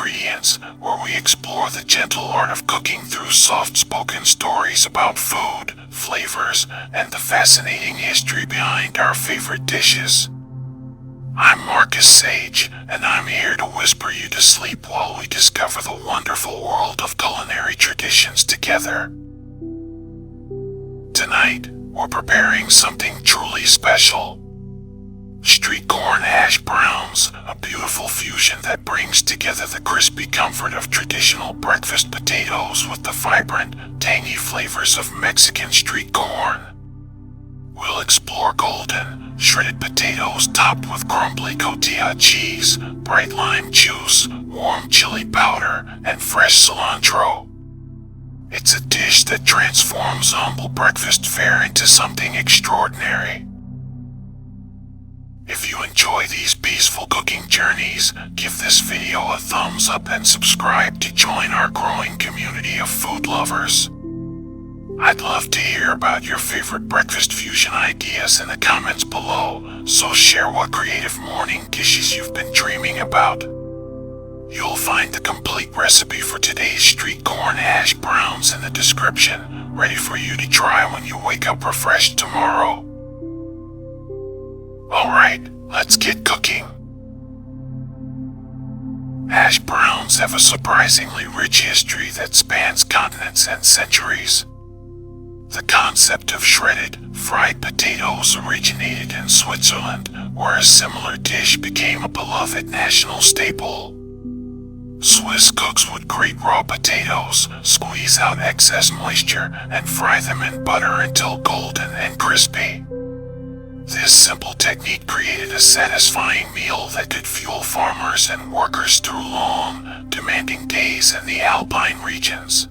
ingredients, where we explore the gentle art of cooking through soft-spoken stories about food, flavors, and the fascinating history behind our favorite dishes. I'm Marcus Sage, and I'm here to whisper you to sleep while we discover the wonderful world of culinary traditions together. Tonight, we're preparing something truly special. Street corn hash browns, a beautiful fusion that brings together the crispy comfort of traditional breakfast potatoes with the vibrant, tangy flavors of Mexican street corn. We'll explore golden, shredded potatoes topped with crumbly cotija cheese, bright lime juice, warm chili powder, and fresh cilantro. It's a dish that transforms humble breakfast fare into something extraordinary. If you enjoy these peaceful cooking journeys, give this video a thumbs up and subscribe to join our growing community of food lovers. I'd love to hear about your favorite breakfast fusion ideas in the comments below, so share what creative morning dishes you've been dreaming about. You'll find the complete recipe for today's street corn hash browns in the description, ready for you to try when you wake up refreshed tomorrow. Alright, let's get cooking. Hash browns have a surprisingly rich history that spans continents and centuries. The concept of shredded, fried potatoes originated in Switzerland, where a similar dish became a beloved national staple. Swiss cooks would grate raw potatoes, squeeze out excess moisture, and fry them in butter until golden and crispy. This simple technique created a satisfying meal that could fuel farmers and workers through long, demanding days in the alpine regions.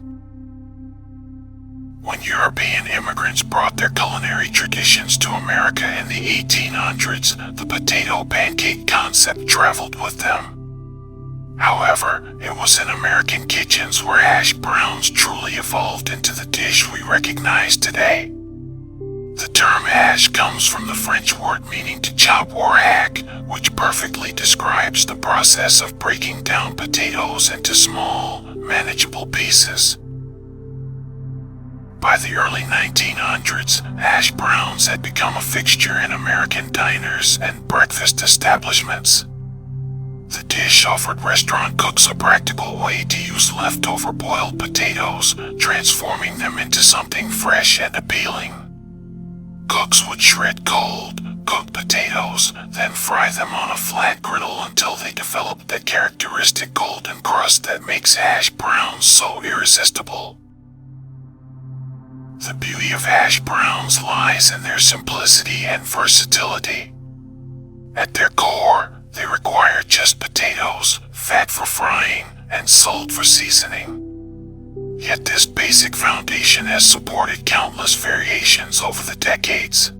When European immigrants brought their culinary traditions to America in the 1800s, the potato pancake concept traveled with them. However, it was in American kitchens where hash browns truly evolved into the dish we recognize today. The term hash comes from the French word meaning to chop or hack, which perfectly describes the process of breaking down potatoes into small, manageable pieces. By the early 1900s, hash browns had become a fixture in American diners and breakfast establishments. The dish offered restaurant cooks a practical way to use leftover boiled potatoes, transforming them into something fresh and appealing. Cooks would shred cold, cooked potatoes, then fry them on a flat griddle until they developed that characteristic golden crust that makes hash browns so irresistible. The beauty of hash browns lies in their simplicity and versatility. At their core, they require just potatoes, fat for frying, and salt for seasoning. Yet this basic foundation has supported countless variations over the decades.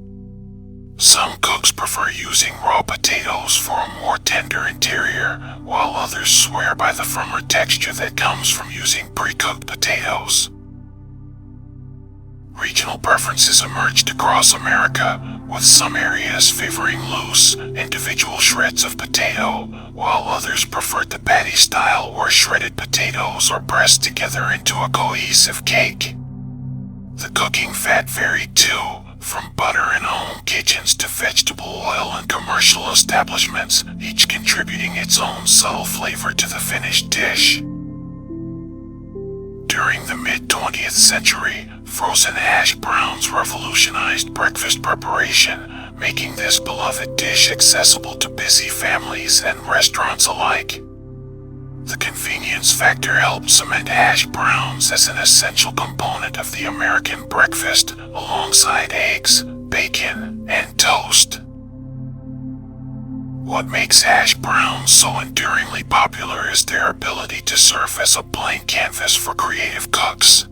Some cooks prefer using raw potatoes for a more tender interior, while others swear by the firmer texture that comes from using pre-cooked potatoes. Regional preferences emerged across America, with some areas favoring loose, individual shreds of potato, while others preferred the patty style where shredded potatoes are pressed together into a cohesive cake. The cooking fat varied too, from butter in home kitchens to vegetable oil in commercial establishments, each contributing its own subtle flavor to the finished dish. During the mid-20th century, frozen hash browns revolutionized breakfast preparation, making this beloved dish accessible to busy families and restaurants alike. The convenience factor helped cement hash browns as an essential component of the American breakfast, alongside eggs, bacon, and toast. What makes hash browns so enduringly popular is their ability to serve as a blank canvas for creative cooks.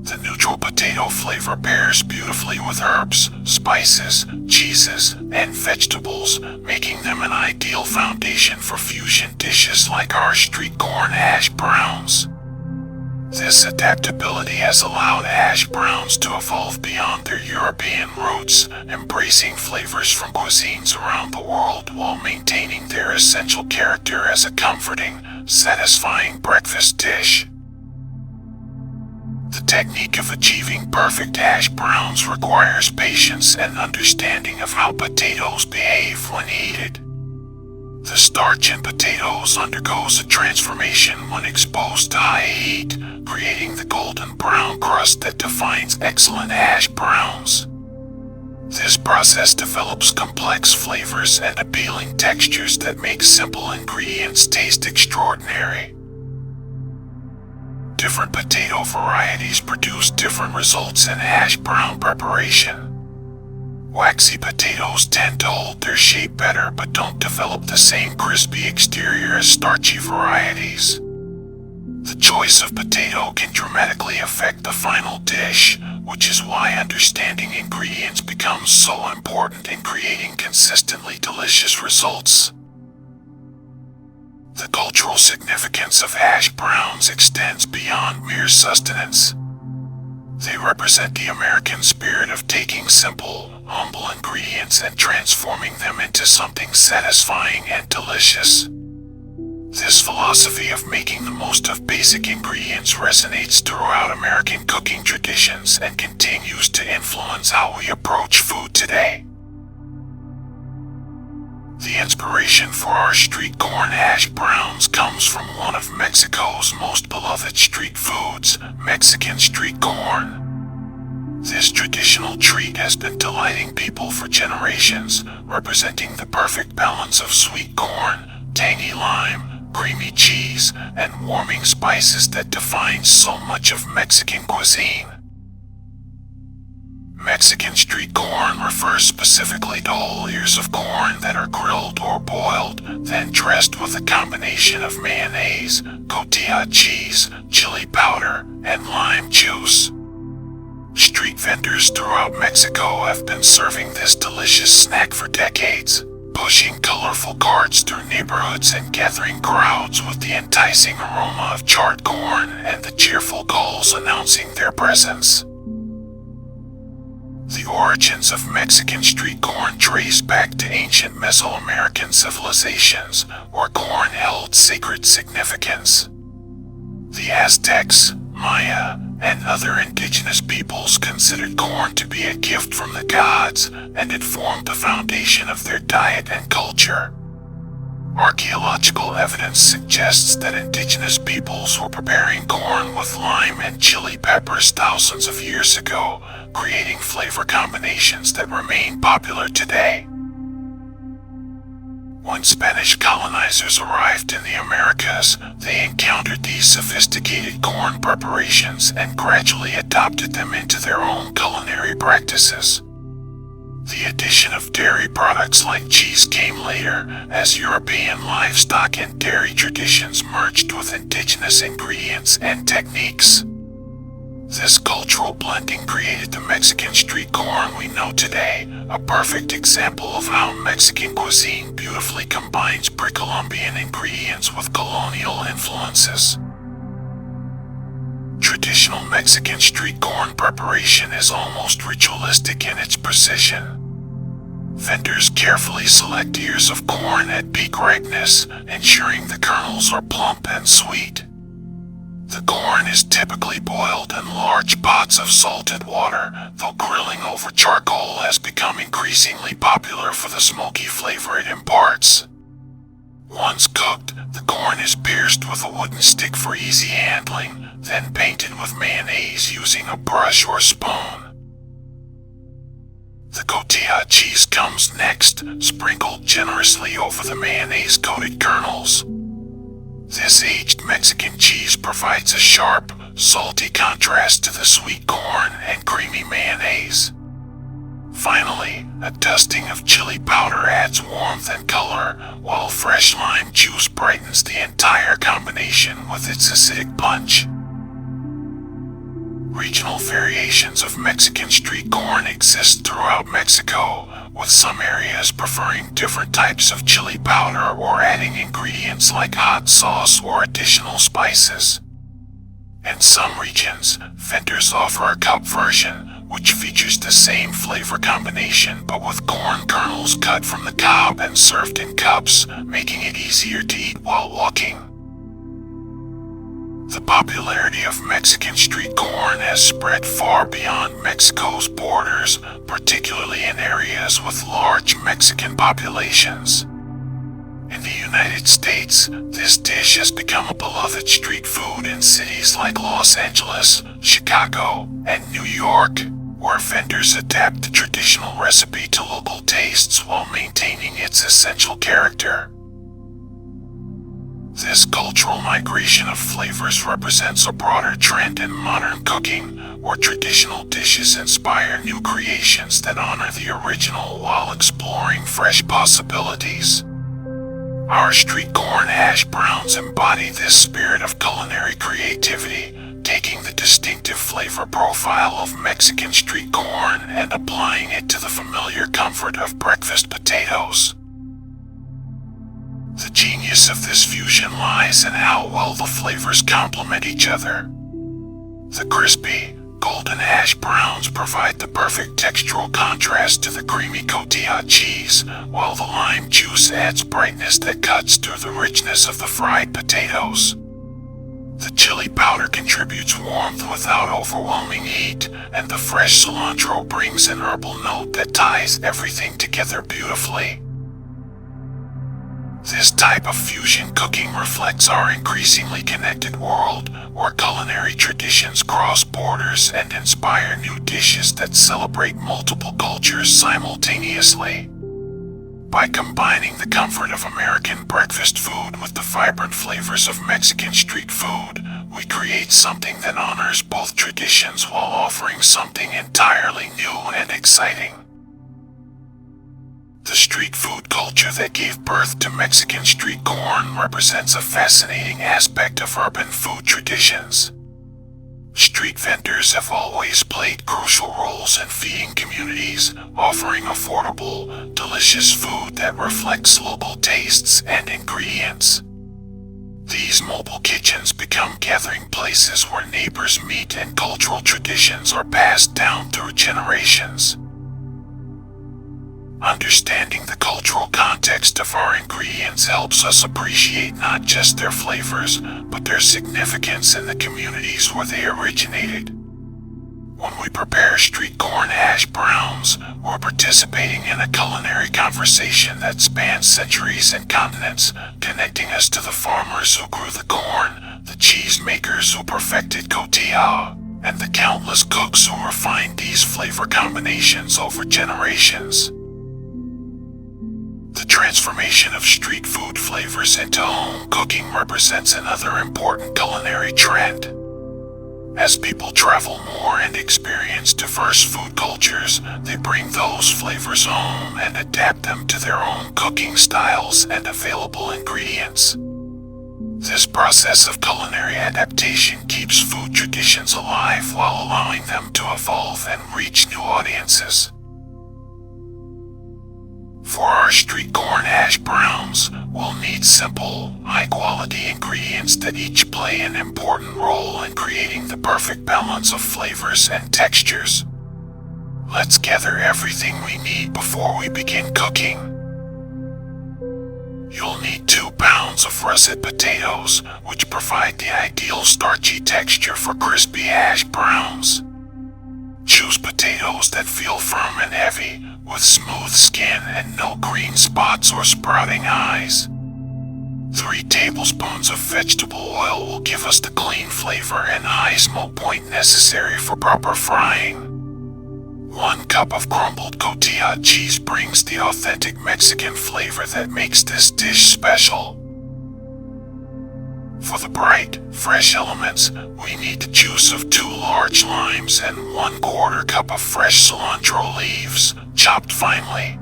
The neutral potato flavor pairs beautifully with herbs, spices, cheeses, and vegetables, making them an ideal foundation for fusion dishes like our street corn hash browns. This adaptability has allowed hash browns to evolve beyond their European roots, embracing flavors from cuisines around the world while maintaining their essential character as a comforting, satisfying breakfast dish. The technique of achieving perfect hash browns requires patience and understanding of how potatoes behave when heated. The starch in potatoes undergoes a transformation when exposed to high heat, creating the golden brown crust that defines excellent hash browns. This process develops complex flavors and appealing textures that make simple ingredients taste extraordinary. Different potato varieties produce different results in hash brown preparation. Waxy potatoes tend to hold their shape better but don't develop the same crispy exterior as starchy varieties. The choice of potato can dramatically affect the final dish, which is why understanding ingredients becomes so important in creating consistently delicious results. The cultural significance of hash browns extends beyond mere sustenance. They represent the American spirit of taking simple, humble ingredients and transforming them into something satisfying and delicious. This philosophy of making the most of basic ingredients resonates throughout American cooking traditions and continues to influence how we approach food today. The inspiration for our street corn hash browns comes from one of Mexico's most beloved street foods, Mexican street corn. This traditional treat has been delighting people for generations, representing the perfect balance of sweet corn, tangy lime, creamy cheese, and warming spices that defines so much of Mexican cuisine. Mexican street corn refers specifically to whole ears of corn that are grilled or boiled, then dressed with a combination of mayonnaise, cotija cheese, chili powder, and lime juice. Street vendors throughout Mexico have been serving this delicious snack for decades, pushing colorful carts through neighborhoods and gathering crowds with the enticing aroma of charred corn and the cheerful calls announcing their presence. The origins of Mexican street corn trace back to ancient Mesoamerican civilizations, where corn held sacred significance. The Aztecs, Maya, and other indigenous peoples considered corn to be a gift from the gods, and it formed the foundation of their diet and culture. Archaeological evidence suggests that indigenous peoples were preparing corn with lime and chili peppers thousands of years ago, creating flavor combinations that remain popular today. When Spanish colonizers arrived in the Americas, they encountered these sophisticated corn preparations and gradually adopted them into their own culinary practices. The addition of dairy products like cheese came later, as European livestock and dairy traditions merged with indigenous ingredients and techniques. This cultural blending created the Mexican street corn we know today, a perfect example of how Mexican cuisine beautifully combines pre-Columbian ingredients with colonial influences. Traditional Mexican street corn preparation is almost ritualistic in its precision. Vendors carefully select ears of corn at peak ripeness, ensuring the kernels are plump and sweet. The corn is typically boiled in large pots of salted water, though grilling over charcoal has become increasingly popular for the smoky flavor it imparts. Once cooked, the corn is pierced with a wooden stick for easy handling, then painted with mayonnaise using a brush or spoon. The cotija cheese comes next, sprinkled generously over the mayonnaise-coated kernels. This aged Mexican cheese provides a sharp, salty contrast to the sweet corn and creamy mayonnaise. Finally, a dusting of chili powder adds warmth and color, while fresh lime juice brightens the entire combination with its acidic punch. Regional variations of Mexican street corn exist throughout Mexico, with some areas preferring different types of chili powder or adding ingredients like hot sauce or additional spices. In some regions, vendors offer a cup version, which features the same flavor combination but with corn kernels cut from the cob and served in cups, making it easier to eat while walking. The popularity of Mexican street corn has spread far beyond Mexico's borders, particularly in areas with large Mexican populations. In the United States, this dish has become a beloved street food in cities like Los Angeles, Chicago, and New York, where vendors adapt the traditional recipe to local tastes while maintaining its essential character. This cultural migration of flavors represents a broader trend in modern cooking, where traditional dishes inspire new creations that honor the original while exploring fresh possibilities. Our street corn hash browns embody this spirit of culinary creativity, taking the distinctive flavor profile of Mexican street corn and applying it to the familiar comfort of breakfast potatoes. The genius of this fusion lies in how well the flavors complement each other. The crispy, golden hash browns provide the perfect textural contrast to the creamy cotija cheese, while the lime juice adds brightness that cuts through the richness of the fried potatoes. The chili powder contributes warmth without overwhelming heat, and the fresh cilantro brings an herbal note that ties everything together beautifully. This type of fusion cooking reflects our increasingly connected world, where culinary traditions cross borders and inspire new dishes that celebrate multiple cultures simultaneously. By combining the comfort of American breakfast food with the vibrant flavors of Mexican street food, we create something that honors both traditions while offering something entirely new and exciting. The street food culture that gave birth to Mexican street corn represents a fascinating aspect of urban food traditions. Street vendors have always played crucial roles in feeding communities, offering affordable, delicious food that reflects local tastes and ingredients. These mobile kitchens become gathering places where neighbors meet and cultural traditions are passed down through generations. Understanding the cultural context of our ingredients helps us appreciate not just their flavors, but their significance in the communities where they originated. When we prepare street corn hash browns, we're participating in a culinary conversation that spans centuries and continents, connecting us to the farmers who grew the corn, the cheese makers who perfected cotija, and the countless cooks who refined these flavor combinations over generations. The transformation of street food flavors into home cooking represents another important culinary trend. As people travel more and experience diverse food cultures, they bring those flavors home and adapt them to their own cooking styles and available ingredients. This process of culinary adaptation keeps food traditions alive while allowing them to evolve and reach new audiences. For our street corn hash browns, we'll need simple, high-quality ingredients that each play an important role in creating the perfect balance of flavors and textures. Let's gather everything we need before we begin cooking. You'll need 2 pounds of russet potatoes, which provide the ideal starchy texture for crispy hash browns. Choose potatoes that feel firm and heavy, with smooth skin and no green spots or sprouting eyes. 3 tablespoons of vegetable oil will give us the clean flavor and high smoke point necessary for proper frying. 1 cup of crumbled cotija cheese brings the authentic Mexican flavor that makes this dish special. For the bright, fresh elements, we need the juice of 2 large limes and 1/4 cup of fresh cilantro leaves, chopped finely.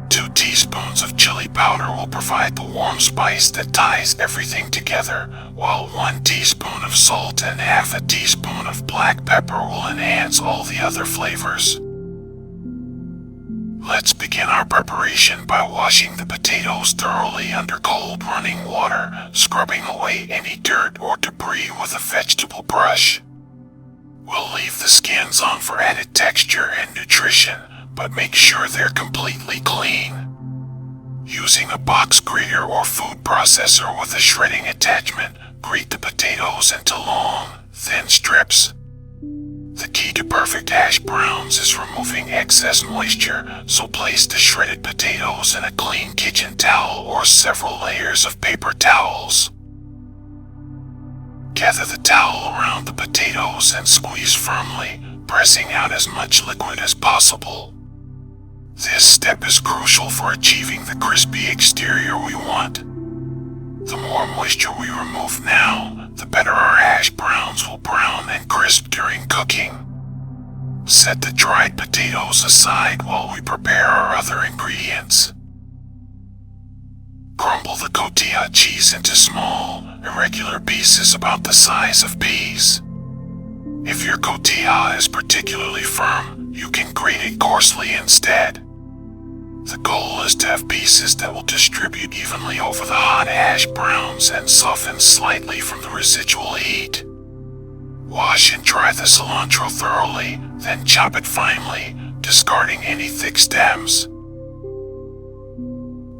2 teaspoons of chili powder will provide the warm spice that ties everything together, while 1 teaspoon of salt and half a teaspoon of black pepper will enhance all the other flavors. Let's begin our preparation by washing the potatoes thoroughly under cold running water, scrubbing away any dirt or debris with a vegetable brush. We'll leave the skins on for added texture and nutrition, but make sure they're completely clean. Using a box grater or food processor with a shredding attachment, grate the potatoes into long, thin strips. The key to perfect hash browns is removing excess moisture, so place the shredded potatoes in a clean kitchen towel or several layers of paper towels. Gather the towel around the potatoes and squeeze firmly, pressing out as much liquid as possible. This step is crucial for achieving the crispy exterior we want. The more moisture we remove now, the better our hash browns will brown and crisp during cooking. Set the dried potatoes aside while we prepare our other ingredients. Crumble the cotija cheese into small, irregular pieces about the size of peas. If your cotija is particularly firm, you can grate it coarsely instead. The goal is to have pieces that will distribute evenly over the hot hash browns and soften slightly from the residual heat. Wash and dry the cilantro thoroughly, then chop it finely, discarding any thick stems.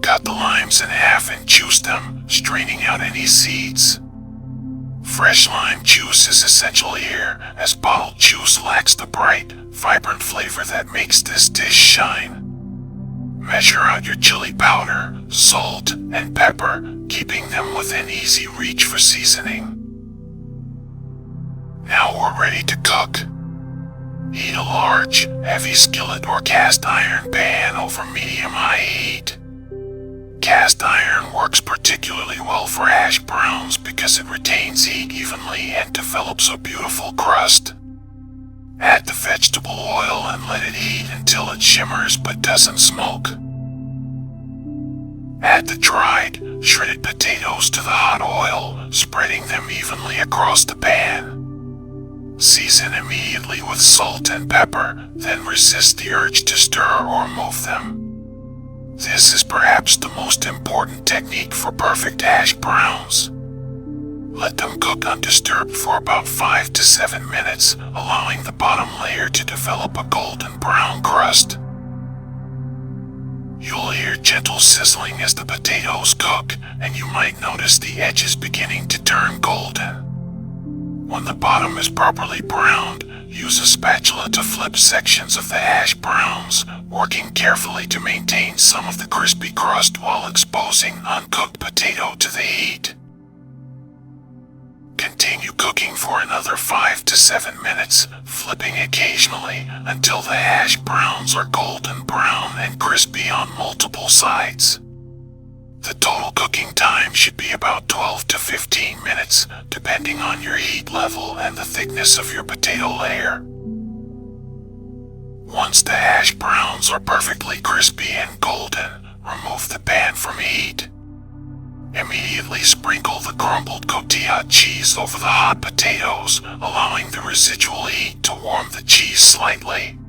Cut the limes in half and juice them, straining out any seeds. Fresh lime juice is essential here, as bottled juice lacks the bright, vibrant flavor that makes this dish shine. Measure out your chili powder, salt, and pepper, keeping them within easy reach for seasoning. Now we're ready to cook. Heat a large, heavy skillet or cast iron pan over medium-high heat. Cast iron works particularly well for hash browns because it retains heat evenly and develops a beautiful crust. Add the vegetable oil and let it heat until it shimmers but doesn't smoke. Add the dried, shredded potatoes to the hot oil, spreading them evenly across the pan. Season immediately with salt and pepper, then resist the urge to stir or move them. This is perhaps the most important technique for perfect hash browns. Let them cook undisturbed for about 5 to 7 minutes, allowing the bottom layer to develop a golden brown crust. You'll hear gentle sizzling as the potatoes cook, and you might notice the edges beginning to turn golden. When the bottom is properly browned, use a spatula to flip sections of the hash browns, working carefully to maintain some of the crispy crust while exposing uncooked potato to the heat. Continue cooking for another 5 to 7 minutes, flipping occasionally until the hash browns are golden brown and crispy on multiple sides. The total cooking time should be about 12 to 15 minutes, depending on your heat level and the thickness of your potato layer. Once the hash browns are perfectly crispy and golden, remove the pan from heat. Immediately sprinkle the crumbled cotija cheese over the hot potatoes, allowing the residual heat to warm the cheese slightly.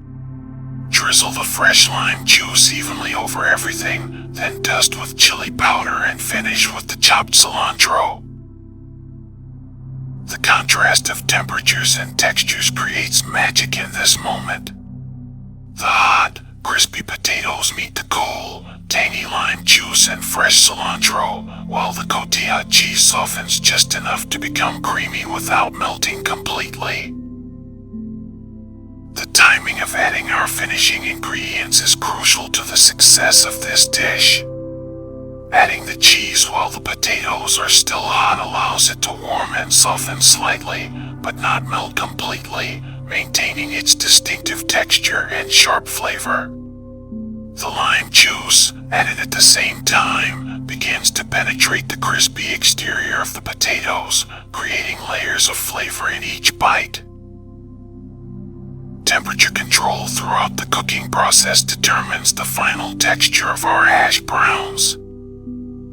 Drizzle the fresh lime juice evenly over everything, then dust with chili powder and finish with the chopped cilantro. The contrast of temperatures and textures creates magic in this moment. The hot, crispy potatoes meet the cool, tangy lime juice and fresh cilantro, while the cotija cheese softens just enough to become creamy without melting completely. The timing of adding our finishing ingredients is crucial to the success of this dish. Adding the cheese while the potatoes are still hot allows it to warm and soften slightly, but not melt completely, maintaining its distinctive texture and sharp flavor. The lime juice, added at the same time, begins to penetrate the crispy exterior of the potatoes, creating layers of flavor in each bite. Temperature control throughout the cooking process determines the final texture of our hash browns.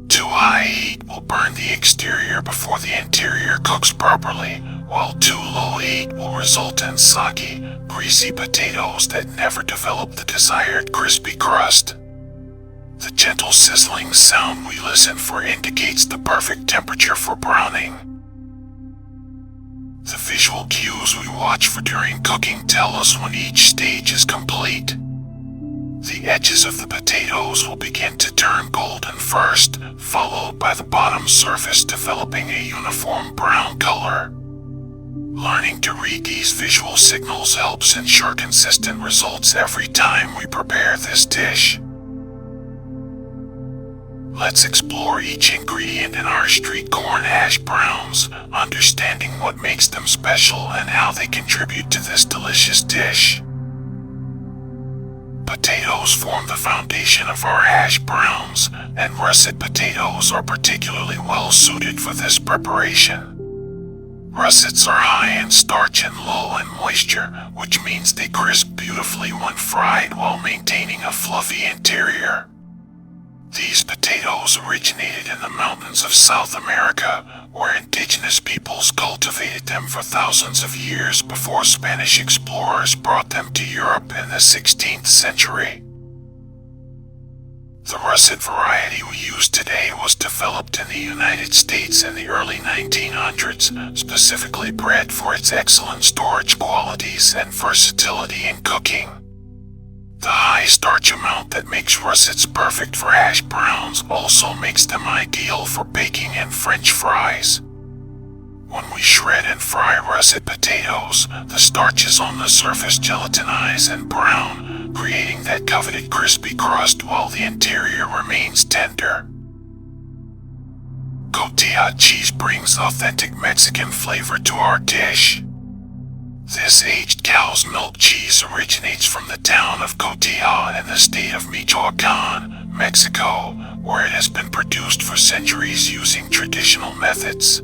Too high heat will burn the exterior before the interior cooks properly, while too low heat will result in soggy, greasy potatoes that never develop the desired crispy crust. The gentle sizzling sound we listen for indicates the perfect temperature for browning. The visual cues we watch for during cooking tell us when each stage is complete. The edges of the potatoes will begin to turn golden first, followed by the bottom surface developing a uniform brown color. Learning to read these visual signals helps ensure consistent results every time we prepare this dish. Let's explore each ingredient in our street corn hash browns, understanding what makes them special and how they contribute to this delicious dish. Potatoes form the foundation of our hash browns, and russet potatoes are particularly well suited for this preparation. Russets are high in starch and low in moisture, which means they crisp beautifully when fried while maintaining a fluffy interior. These potatoes originated in the mountains of South America, where indigenous peoples cultivated them for thousands of years before Spanish explorers brought them to Europe in the 16th century. The russet variety we use today was developed in the United States in the early 1900s, specifically bred for its excellent storage qualities and versatility in cooking. The high starch amount that makes russets perfect for hash browns also makes them ideal for baking and French fries. When we shred and fry russet potatoes, the starches on the surface gelatinize and brown, creating that coveted crispy crust while the interior remains tender. Cotija cheese brings authentic Mexican flavor to our dish. This aged cow's milk cheese originates from the town of Cotija in the state of Michoacán, Mexico, where it has been produced for centuries using traditional methods.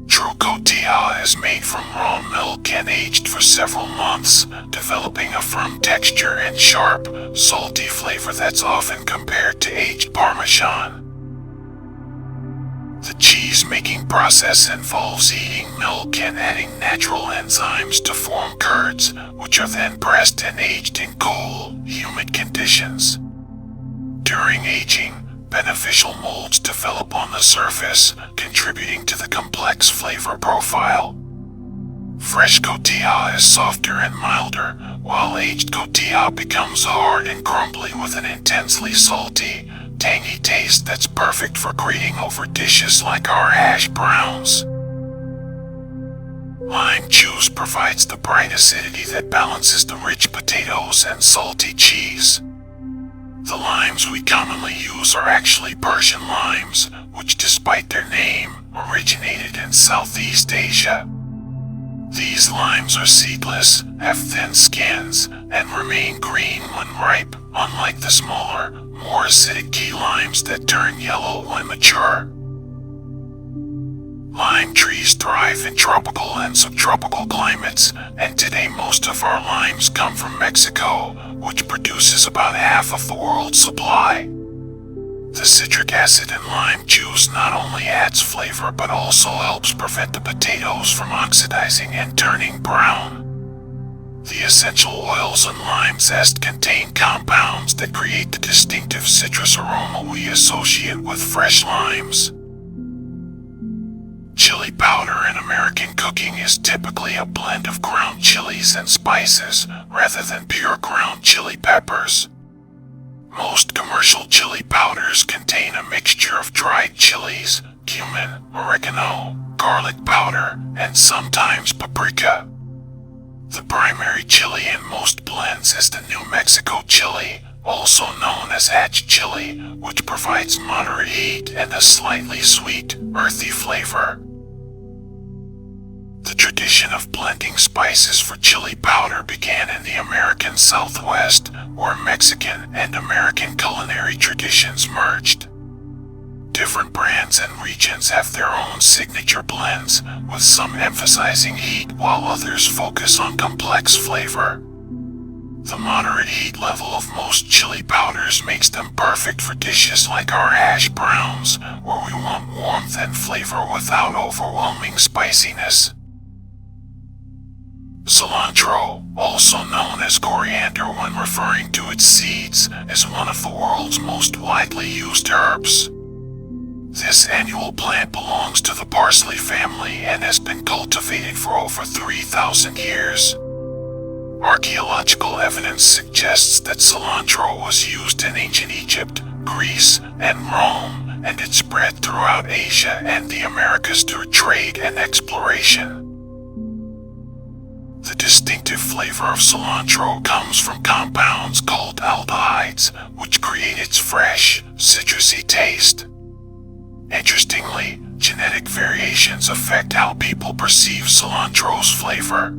True cotija is made from raw milk and aged for several months, developing a firm texture and sharp, salty flavor that's often compared to aged Parmesan. The cheese-making process involves heating milk and adding natural enzymes to form curds, which are then pressed and aged in cool, humid conditions. During aging, beneficial molds develop on the surface, contributing to the complex flavor profile. Fresh cotija is softer and milder, while aged cotija becomes hard and crumbly with an intensely salty, tangy taste that's perfect for grating over dishes like our hash browns. Lime juice provides the bright acidity that balances the rich potatoes and salty cheese. The limes we commonly use are actually Persian limes, which despite their name, originated in Southeast Asia. These limes are seedless, have thin skins, and remain green when ripe, unlike the smaller, more acidic key limes that turn yellow when mature. Lime trees thrive in tropical and subtropical climates, and today most of our limes come from Mexico, which produces about half of the world's supply. The citric acid in lime juice not only adds flavor but also helps prevent the potatoes from oxidizing and turning brown. The essential oils in lime zest contain compounds that create the distinctive citrus aroma we associate with fresh limes. Chili powder in American cooking is typically a blend of ground chilies and spices rather than pure ground chili peppers. Most commercial chili powders contain a mixture of dried chilies, cumin, oregano, garlic powder, and sometimes paprika. The primary chili in most blends is the New Mexico chili, also known as hatch chili, which provides moderate heat and a slightly sweet, earthy flavor. The tradition of blending spices for chili powder began in the American Southwest, where Mexican and American culinary traditions merged. Different brands and regions have their own signature blends, with some emphasizing heat while others focus on complex flavor. The moderate heat level of most chili powders makes them perfect for dishes like our hash browns, where we want warmth and flavor without overwhelming spiciness. Cilantro, also known as coriander when referring to its seeds, is one of the world's most widely used herbs. This annual plant belongs to the parsley family and has been cultivated for over 3,000 years. Archaeological evidence suggests that cilantro was used in ancient Egypt, Greece, and Rome, and it spread throughout Asia and the Americas through trade and exploration. The distinctive flavor of cilantro comes from compounds called aldehydes, which create its fresh, citrusy taste. Interestingly, genetic variations affect how people perceive cilantro's flavor.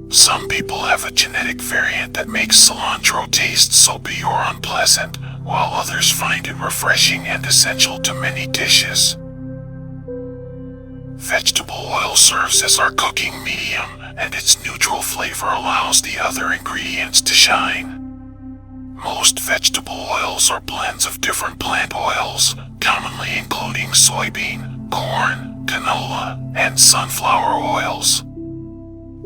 Some people have a genetic variant that makes cilantro taste soapy or unpleasant, while others find it refreshing and essential to many dishes. Vegetable oil serves as our cooking medium, and its neutral flavor allows the other ingredients to shine. Most vegetable oils are blends of different plant oils, commonly including soybean, corn, canola, and sunflower oils.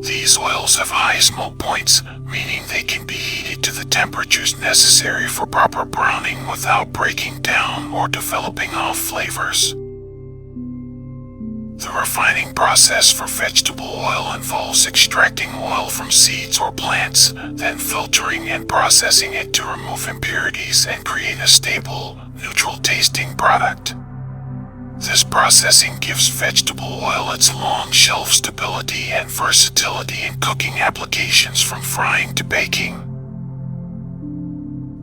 These oils have high smoke points, meaning they can be heated to the temperatures necessary for proper browning without breaking down or developing off flavors. The refining process for vegetable oil involves extracting oil from seeds or plants, then filtering and processing it to remove impurities and create a stable, neutral-tasting product. This processing gives vegetable oil its long shelf stability and versatility in cooking applications from frying to baking.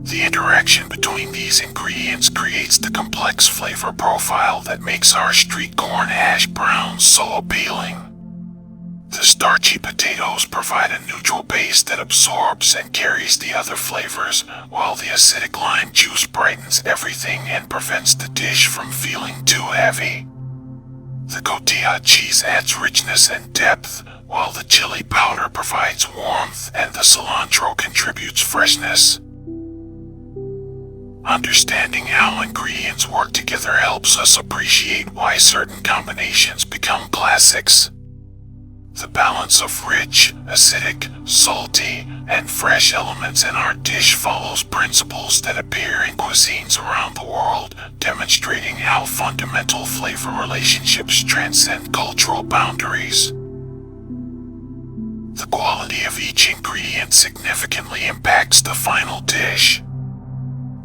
The interaction between these ingredients creates the complex flavor profile that makes our street corn hash browns so appealing. The starchy potatoes provide a neutral base that absorbs and carries the other flavors, while the acidic lime juice brightens everything and prevents the dish from feeling too heavy. The cotija cheese adds richness and depth, while the chili powder provides warmth and the cilantro contributes freshness. Understanding how ingredients work together helps us appreciate why certain combinations become classics. The balance of rich, acidic, salty, and fresh elements in our dish follows principles that appear in cuisines around the world, demonstrating how fundamental flavor relationships transcend cultural boundaries. The quality of each ingredient significantly impacts the final dish.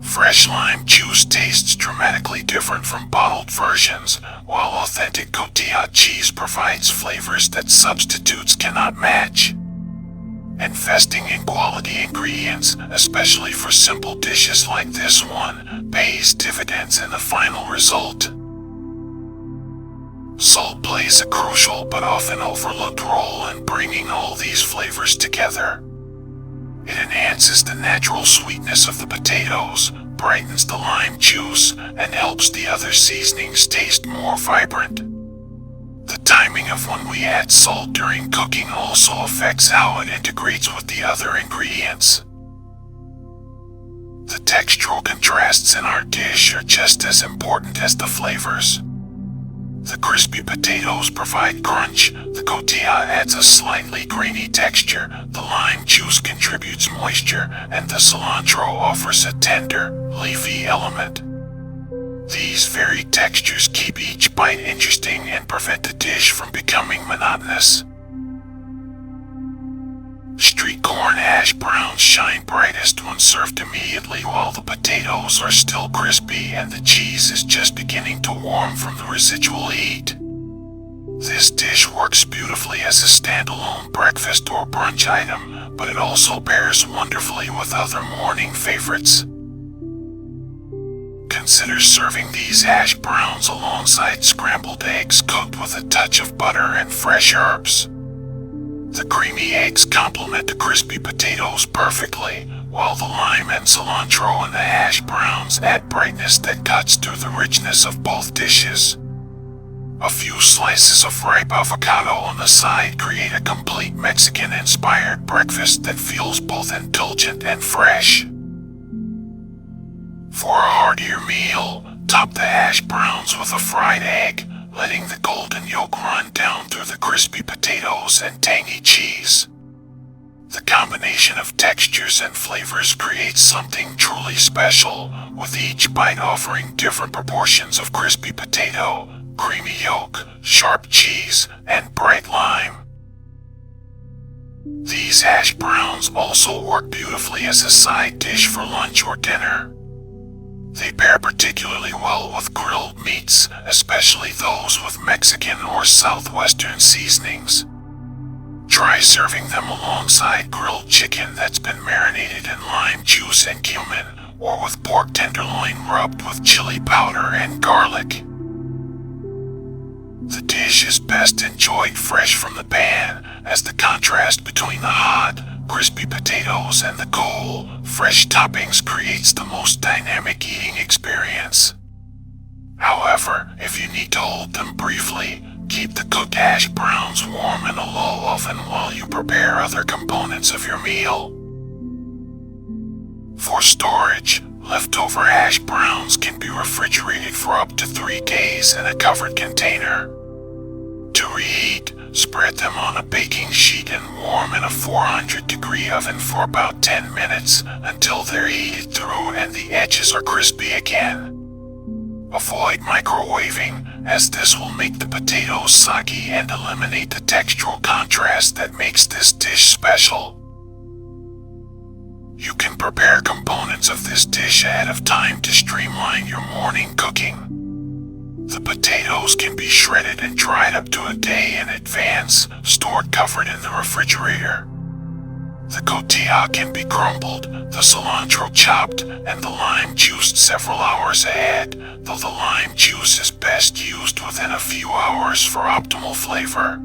Fresh lime juice tastes dramatically different from bottled versions, while authentic cotija cheese provides flavors that substitutes cannot match. Investing in quality ingredients, especially for simple dishes like this one, pays dividends in the final result. Salt plays a crucial but often overlooked role in bringing all these flavors together. It enhances the natural sweetness of the potatoes, brightens the lime juice, and helps the other seasonings taste more vibrant. The timing of when we add salt during cooking also affects how it integrates with the other ingredients. The textural contrasts in our dish are just as important as the flavors. The crispy potatoes provide crunch, the cotija adds a slightly grainy texture, the lime juice contributes moisture, and the cilantro offers a tender, leafy element. These varied textures keep each bite interesting and prevent the dish from becoming monotonous. Street corn hash browns shine brightest when served immediately while the potatoes are still crispy and the cheese is just beginning to warm from the residual heat. This dish works beautifully as a standalone breakfast or brunch item, but it also pairs wonderfully with other morning favorites. Consider serving these hash browns alongside scrambled eggs cooked with a touch of butter and fresh herbs. The creamy eggs complement the crispy potatoes perfectly, while the lime and cilantro in the hash browns add brightness that cuts through the richness of both dishes. A few slices of ripe avocado on the side create a complete Mexican-inspired breakfast that feels both indulgent and fresh. For a heartier meal, top the hash browns with a fried egg, letting the golden yolk run down through the crispy potatoes and tangy cheese. The combination of textures and flavors creates something truly special, with each bite offering different proportions of crispy potato, creamy yolk, sharp cheese, and bright lime. These hash browns also work beautifully as a side dish for lunch or dinner. They pair particularly well with grilled meats, especially those with Mexican or Southwestern seasonings. Try serving them alongside grilled chicken that's been marinated in lime juice and cumin, or with pork tenderloin rubbed with chili powder and garlic. The dish is best enjoyed fresh from the pan, as the contrast between the hot, crispy potatoes and the cool, fresh toppings creates the most dynamic eating experience. However, if you need to hold them briefly, keep the cooked hash browns warm in a low oven while you prepare other components of your meal. For storage, leftover hash browns can be refrigerated for up to 3 days in a covered container. To reheat, spread them on a baking sheet and warm in a 400-degree oven for about 10 minutes until they're heated through and the edges are crispy again. Avoid microwaving, as this will make the potatoes soggy and eliminate the textural contrast that makes this dish special. You can prepare components of this dish ahead of time to streamline your morning cooking. The potatoes can be shredded and dried up to a day in advance, stored covered in the refrigerator. The cotija can be crumbled, the cilantro chopped, and the lime juiced several hours ahead, though the lime juice is best used within a few hours for optimal flavor.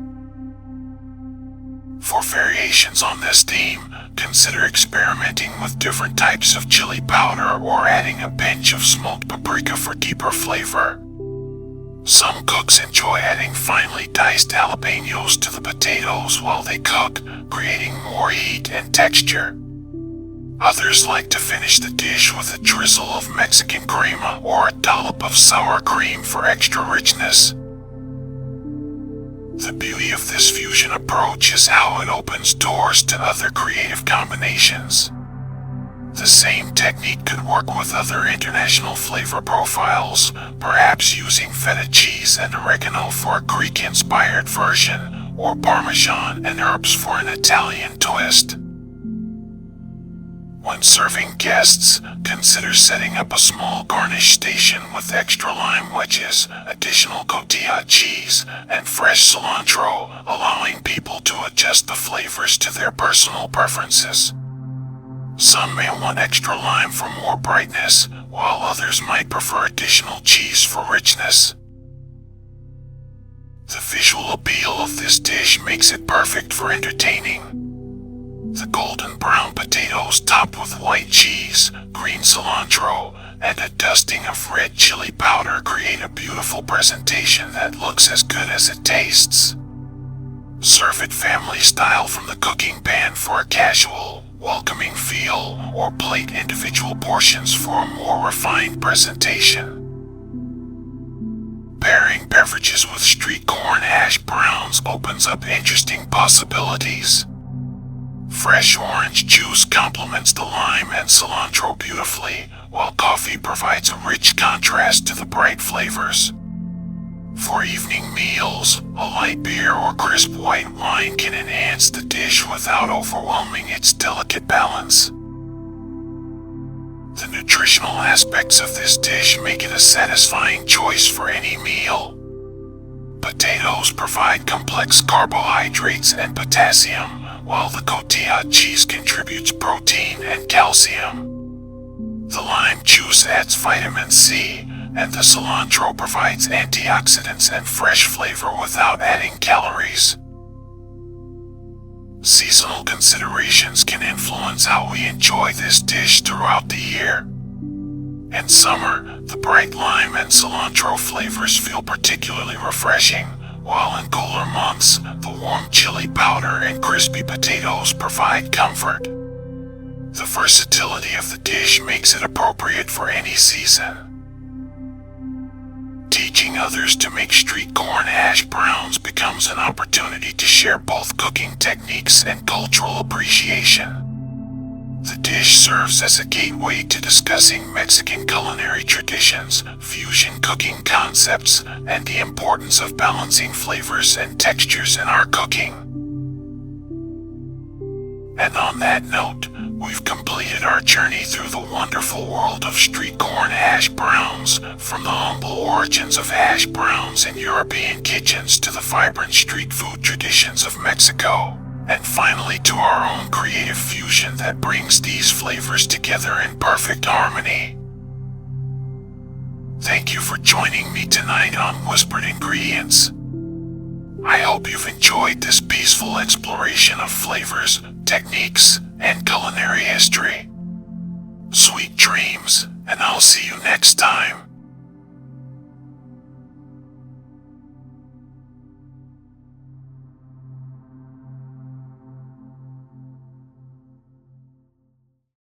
For variations on this theme, consider experimenting with different types of chili powder or adding a pinch of smoked paprika for deeper flavor. Some cooks enjoy adding finely diced jalapenos to the potatoes while they cook, creating more heat and texture. Others like to finish the dish with a drizzle of Mexican crema or a dollop of sour cream for extra richness. The beauty of this fusion approach is how it opens doors to other creative combinations. The same technique could work with other international flavor profiles, perhaps using feta cheese and oregano for a Greek-inspired version, or Parmesan and herbs for an Italian twist. When serving guests, consider setting up a small garnish station with extra lime wedges, additional cotija cheese, and fresh cilantro, allowing people to adjust the flavors to their personal preferences. Some may want extra lime for more brightness, while others might prefer additional cheese for richness. The visual appeal of this dish makes it perfect for entertaining. The golden brown potatoes topped with white cheese, green cilantro, and a dusting of red chili powder create a beautiful presentation that looks as good as it tastes. Serve it family style from the cooking pan for a casual, welcoming feel, or plate individual portions for a more refined presentation. Pairing beverages with street corn hash browns opens up interesting possibilities. Fresh orange juice complements the lime and cilantro beautifully, while coffee provides a rich contrast to the bright flavors. For evening meals, a light beer or crisp white wine can enhance the dish without overwhelming its delicate balance. The nutritional aspects of this dish make it a satisfying choice for any meal. Potatoes provide complex carbohydrates and potassium, while the cotija cheese contributes protein and calcium. The lime juice adds vitamin C, and the cilantro provides antioxidants and fresh flavor without adding calories. Seasonal considerations can influence how we enjoy this dish throughout the year. In summer, the bright lime and cilantro flavors feel particularly refreshing, while in cooler months, the warm chili powder and crispy potatoes provide comfort. The versatility of the dish makes it appropriate for any season. teaching others to make street corn hash browns becomes an opportunity to share both cooking techniques and cultural appreciation. The dish serves as a gateway to discussing Mexican culinary traditions, fusion cooking concepts, and the importance of balancing flavors and textures in our cooking. And on that note, we've completed our journey through the wonderful world of street corn hash browns, from the humble origins of hash browns in European kitchens to the vibrant street food traditions of Mexico, and finally to our own creative fusion that brings these flavors together in perfect harmony. Thank you for joining me tonight on Whispered Ingredients. I hope you've enjoyed this peaceful exploration of flavors, techniques, and culinary history. Sweet dreams, and I'll see you next time.